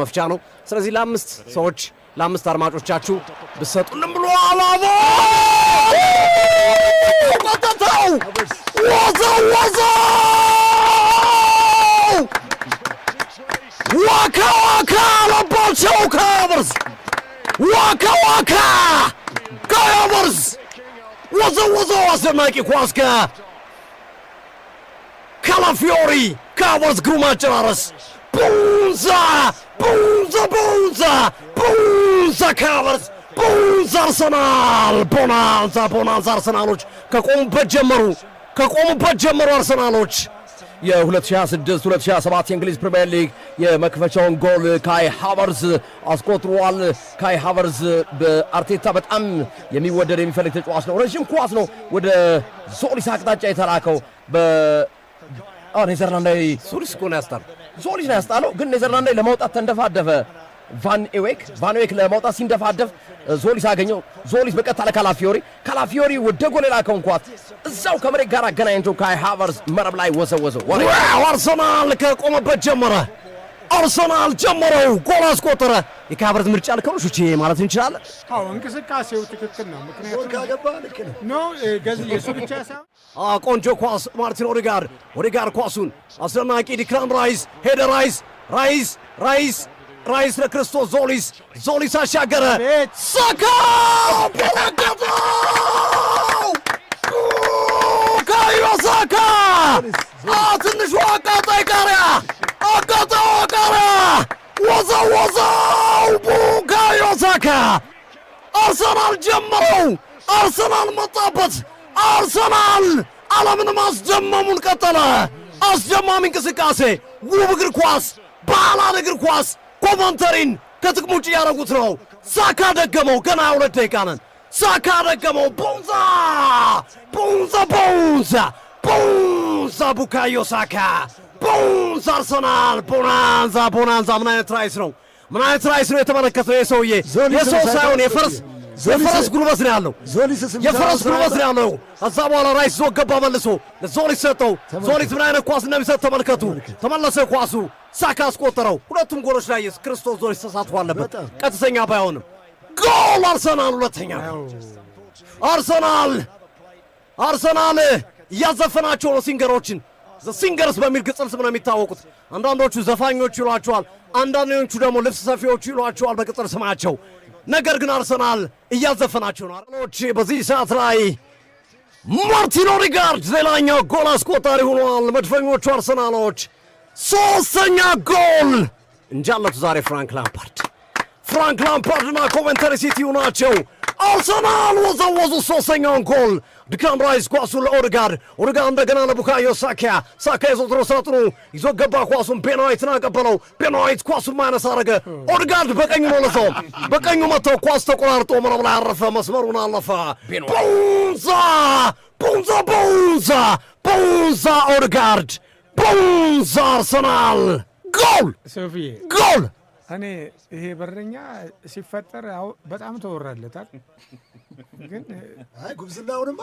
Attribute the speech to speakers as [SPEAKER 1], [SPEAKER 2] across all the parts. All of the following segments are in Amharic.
[SPEAKER 1] መፍቻ ነው ስለዚህ ለአምስት ሰዎች ለአምስት አድማጮቻችሁ ብትሰጡልን ብሎ አላባ ወጣው ወዛ ዋካ ለባቸው ካቨርስ ዋካ ካቨርስ ወዛ አስደናቂ ኳስ ካላፊዮሪ ካቨርስ ግሩም አጨራረስ ቡንዛ ካቨርስ ቡንዛ አርሰናል ቦናንዛ አርሰናሎች ከቆሙበት ጀመሩ አርሰናሎች የ2026-2027 የእንግሊዝ ፕሪሚየር ሊግ የመክፈቻውን ጎል ካይ ሃቨርዝ አስቆጥሯል። ካይ ሃቨርዝ በአርቴታ በጣም የሚወደድ የሚፈልግ ተጫዋች ነው። ረዥም ኳስ ነው ወደ ዞሊስ አቅጣጫ የተላከው ኔዘርላንዳዊ
[SPEAKER 2] ዞሊስ እኮ ነው ያስጣለው።
[SPEAKER 1] ዞሊስ ነው ያስጣለው፣ ግን ኔዘርላንዳዊ ለማውጣት ተንደፋደፈ። ቫን ኤዌክ ለማውጣት ሲንደፋደፍ ዞሊስ አገኘው። ዞሊስ በቀጥታ ለካላፊዮሪ ወደ ጎል የላከውን ኳስ እዛው ከመሬት ጋር አገናኝቶ ካይ ሃቨርዝ መረብ ላይ ወሰወሰው።
[SPEAKER 2] አርሰናል ከቆመበት ጀመረው ጎል አስቆጠረ። የካቨርዝ ምርጫ ልከው ሹቼ ማለት እንችላለን።
[SPEAKER 3] አዎ እንቅስቃሴው ትክክል ነው። ምክንያቱም ጎል ካገባ ልክ ነው የሱ ብቻ ሳይሆን
[SPEAKER 2] ቆንጆ ኳስ ማርቲን ኦዴጋር ኳሱን አስደናቂ ዲክላን ራይስ ለክርስቶስ ዞሊስ አሻገረ። ሳካ በረከተው ቡካዮ ሳካ ትንሹ አቃጣይ ቃሪያ ወዛው ቡካዮ ሳካ አርሰናል ጀመረው። አርሰናል መጣበት። አርሰናል ዓለምን ማስደመሙን ቀጠለ። አስደማሚ እንቅስቃሴ፣ ውብ እግር ኳስ፣ ባህላዊ እግር ኳስ ኮመንተሪን ከጥቅም ውጭ ያደረጉት ነው። ሳካ ደገመው። ገና 2 ደቂቃ ነን። ሳካ ደገመው። ቦንዛ ቡካዮ ሳካ ቦንዛ አርሰናል ቦናንዛ ምን አይነት ራይስ ነው የተመለከተው? የሰውዬ የሰው ሳይሆን የፈረስ ጉልበት ነው ያለው። ከዛ በኋላ ራይስ ዞ ገባ መልሶ ዞሊስ ሰጠው። ዞሊስ ምን አይነት ኳስ እንደሚሰጥ ተመልከቱ። ተመለሰ ኳሱ። ሳካ አስቆጠረው። ሁለቱም ጎሎች ላይ ክርስቶስ ዞሊስ ተሳትፎ አለበት፣ ቀጥተኛ ባይሆንም። ጎል አርሰናል ሁለተኛ። አርሰናል እያዘፈናቸው ነው ሲንገሮችን። ሲንገርስ በሚል ቅጽል ስም ነው የሚታወቁት። አንዳንዶቹ ዘፋኞቹ ይሏቸዋል፣ አንዳንዶቹ ደግሞ ልብስ ሰፊዎቹ ይሏቸዋል በቅጽል ስማቸው። ነገር ግን አርሰናል እያዘፈናቸው ነው። አርሰናሎች በዚህ ሰዓት ላይ ማርቲን ኦዴጋርድ ሌላኛው ጎል አስቆጣሪ ሆኗል። መድፈኞቹ አርሰናሎች ሶስተኛ ጎል እንጃለቱ ዛሬ ፍራንክ ላምፓርድና ኮቨንተሪ ሲቲው ናቸው። አርሰናል ወዘወዙ ሶስተኛውን ጎል። ዲክላን ራይስ ኳሱን ለኦዴጋርድ እንደገና ለቡካዮ ሳካ የዘወትሮ ሳጥኑ ይዞ ገባ። ኳሱን ቤን ዋይትን አቀበለው። ቤን ዋይት ኳሱን ማይነስ አረገ። ኦዴጋርድ በቀኙ ነው ለሰው በቀኙ መጥተው ኳስ ተቆራርጦ መረብ ላይ አረፈ። መስመሩን አለፈ። ቦንዛ ኦዴጋርድ አርሰናል ጎል
[SPEAKER 3] እኔ ይሄ በረኛ ሲፈጠር በጣም ተወራለታል። ግን
[SPEAKER 4] ጉብዝናውንማ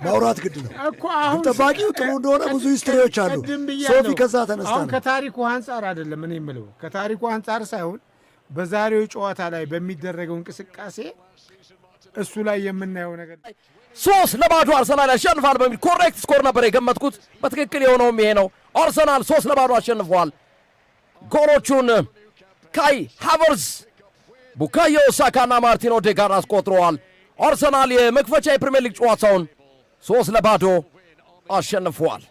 [SPEAKER 4] ማውራት ግድ ነው እኮ። አሁን ጠባቂው ጥሩ እንደሆነ ብዙ ሂስትሪዎች አሉ። ሶፊ ከዛ ተነስታ
[SPEAKER 3] አሁን ከታሪኩ አንጻር አይደለም እኔ የምለው፣ ከታሪኩ አንጻር ሳይሆን በዛሬው ጨዋታ ላይ በሚደረገው እንቅስቃሴ እሱ ላይ የምናየው ነገር
[SPEAKER 1] 3-0 አርሰናል ያሸንፋል በሚል ኮሬክት ስኮር ነበር የገመትኩት። በትክክል የሆነውም ይሄ ነው። አርሰናል 3-0 አሸንፏል። ጎሎቹን ካይ ሃቨርዝ፣ ቡካዮ ሳካና ማርቲን ኦዴጋርድ አስቆጥረዋል። አርሰናል የመክፈቻ የፕሪሚየር ሊግ ጨዋታውን 3-0 አሸንፏል።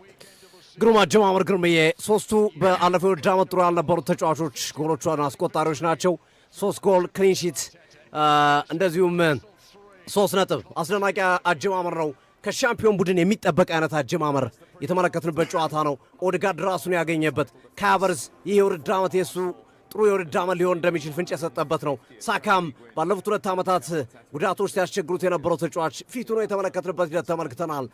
[SPEAKER 2] ግሩም አጀማመር ግርምዬ። ሶስቱ በአለፈው ውድድር ዓመት ጥሩ ያልነበሩት ተጫዋቾች ጎሎቿን አስቆጣሪዎች ናቸው። 3 ጎል ክሊንሺት፣ እንደዚሁም 3 ነጥብ። አስደናቂ አጀማመር ነው። ከሻምፒዮን ቡድን የሚጠበቅ አይነት አጀማመር የተመለከትንበት ጨዋታ ነው። ኦዴጋርድ ራሱን ያገኘበት፣ ከሃቨርዝ ይህ የውድድር ዓመት የሱ ጥሩ የውድድር ዓመት ሊሆን እንደሚችል ፍንጭ የሰጠበት ነው። ሳካም ባለፉት 2 ዓመታት ጉዳቶች ሲያስቸግሩት የነበረው ተጫዋች ፊቱ ነው የተመለከትንበት ሂደት ተመልክተናል።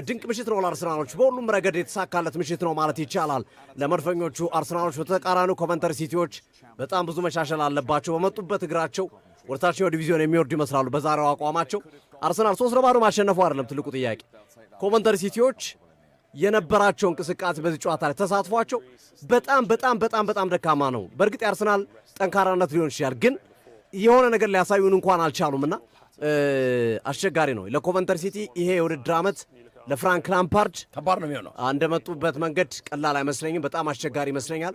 [SPEAKER 2] ድንቅ ምሽት ነው ለአርሰናሎች፣ በሁሉም ረገድ የተሳካለት ምሽት ነው ማለት ይቻላል። ለመድፈኞቹ አርሰናሎች በተቃራኒው ኮቨንተሪ ሲቲዎች በጣም ብዙ መሻሻል አለባቸው። በመጡበት እግራቸው ወደ ታችኛው ዲቪዚዮን የሚወርዱ ይመስላሉ። በዛሬው አቋማቸው አርሰናል 3-0 ማሸነፉ አይደለም ትልቁ ጥያቄ። ኮቨንተሪ ሲቲዎች የነበራቸው እንቅስቃሴ በዚህ ጨዋታ ላይ ተሳትፏቸው በጣም ደካማ ነው። በእርግጥ የአርሰናል ጠንካራነት ሊሆን ይችላል። ግን የሆነ ነገር ሊያሳዩን እንኳን አልቻሉምና አስቸጋሪ ነው ለኮቨንተሪ ሲቲ ይሄ የውድድር ዓመት። ለፍራንክ ላምፓርድ
[SPEAKER 1] ከባድ ነው የሚሆነው።
[SPEAKER 2] እንደመጡበት መንገድ ቀላል አይመስለኝም። በጣም አስቸጋሪ ይመስለኛል።